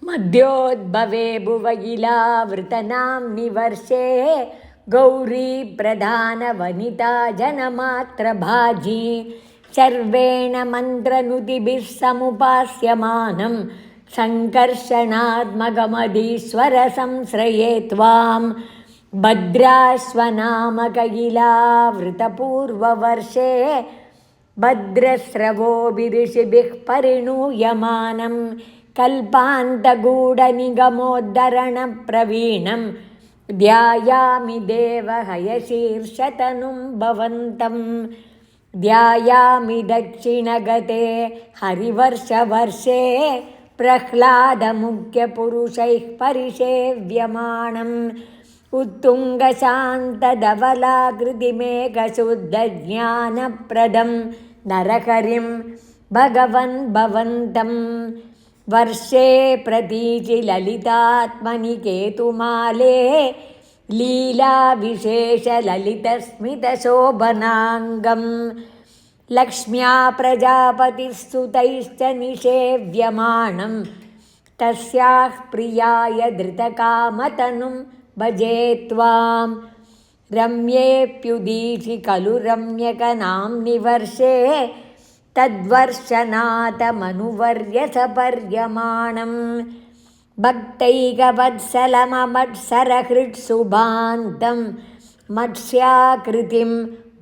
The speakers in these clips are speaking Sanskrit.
मध्योद्भवे भुवगिलावृतनां निवर्षे गौरी प्रधानवनिता जनमात्रभाजी सर्वेण मन्त्रनुतिभिः समुपास्यमानं सङ्कर्षणात्मकमधीश्वर संश्रये त्वां भद्राश्वनामकगिलावृतपूर्ववर्षे भद्रस्रवोभिऋषिभिः परिणूयमानं कल्पान्तगूढनिगमोद्धरणप्रवीणं ध्यायामि देवहयशीर्षतनुं भवन्तं ध्यायामि दक्षिणगते हरिवर्षवर्षे प्रह्लादमुख्यपुरुषैः परिसेव्यमाणम् उत्तुङ्गशान्तधवलाकृतिमेघशुद्धज्ञानप्रदं नरहरिं भगवन् भवन्तं वर्षे प्रतीचिललितात्मनि केतुमाले लीलाविशेषललितस्मितशोभनाङ्गं लक्ष्म्या प्रजापतिस्तुतैश्च निषेव्यमाणं तस्याः प्रियाय धृतकामतनुं भजे त्वां रम्येऽप्युदीचि खलु रम्यकनाम्नि वर्षे तद्वर्षनाथमनुवर्यसपर्यमाणं भक्तैकवत्सलममत्सरहृत्सुभान्तं मत्स्याकृतिं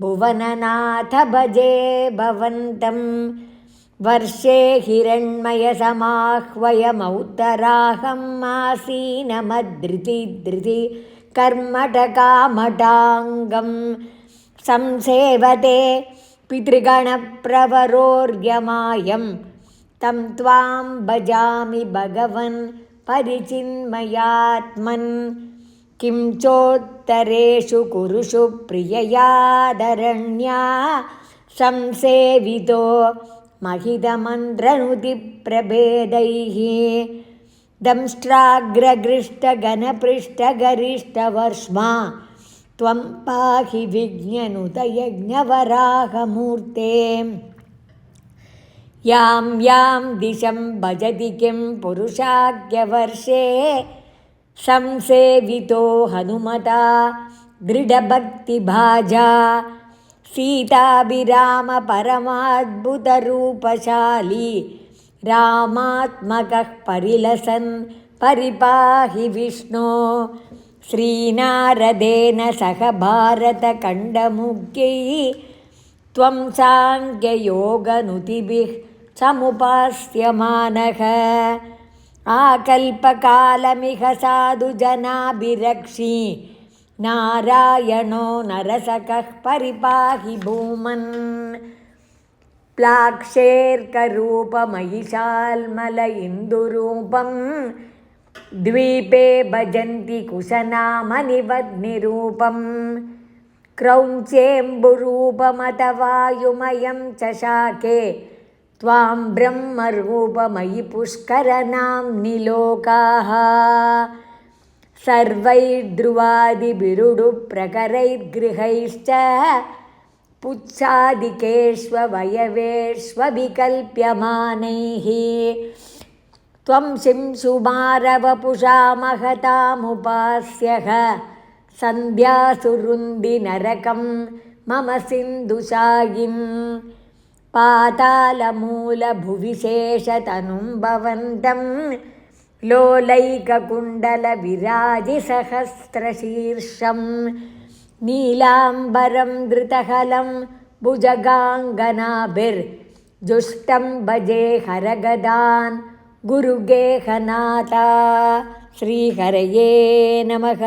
भुवननाथ भजे भवन्तं वर्षे हिरण्मयसमाह्वयमौत्तराहम् आसीनमधृति कर्मटकामटाङ्गं संसेवते पितृगणप्रवरोर्यमायं तं त्वां भजामि भगवन् परिचिन्मयात्मन् किं चोत्तरेषु कुरुषु प्रिययादरण्या संसेवितो महितमन्त्रनुतिप्रभेदैः दंष्ट्राग्रगृष्टगणपृष्ठगरिष्ठवर्ष्मा त्वं पाहि विज्ञनुतयज्ञवराहमूर्ते यां यां दिशं भजति किं पुरुषाख्यवर्षे संसेवितो हनुमता दृढभक्तिभाजा सीताभिरामपरमाद्भुतरूपशाली रामात्मकः परिलसन् परिपाहि विष्णो श्रीनारदेन सह भारतखण्डमुख्यैः त्वं साङ्ख्ययोगनुतिभिः समुपास्यमानः आकल्पकालमिह साधुजनाभिरक्षि नारायणो नरसखः परिपाहि भूमन् प्लाक्षेर्करूपमहिषाल्मल इन्दुरूपं द्वीपे भजन्ति कुशनामनिवह्निरूपं क्रौञ्चेऽम्बुरूपमथ वायुमयं च शाके त्वां ब्रह्मरूपमयि पुष्करनाम्नि लोकाः सर्वैर्ध्रुवादिभिरुडुप्रकरैर्गृहैश्च पुच्छादिकेष्ववयवेष्वविकल्प्यमानैः त्वं शिंशुमारवपुषा महतामुपास्यः सन्ध्यासुरुन्दिनरकं मम सिन्धुशायिं पातालमूलभुविशेषतनुं भवन्तं लोलैककुण्डलविराजिसहस्रशीर्षं नीलाम्बरं धृतहलं भुजगाङ्गनाभिर्जुष्टं भजे हरगदान् गुरुगेहनाथा श्रीहरये नमः।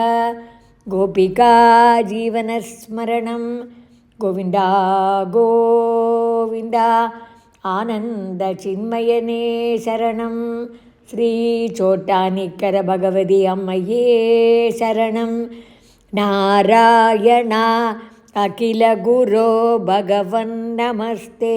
गोपिका जीवनस्मरणं गोविन्द गोविन्द आनन्दचिन्मयने शरणं श्रीचोट्टानिक्कर भगवती अम्मये शरणं नारायण अखिल गुरो भगवन् नमस्ते।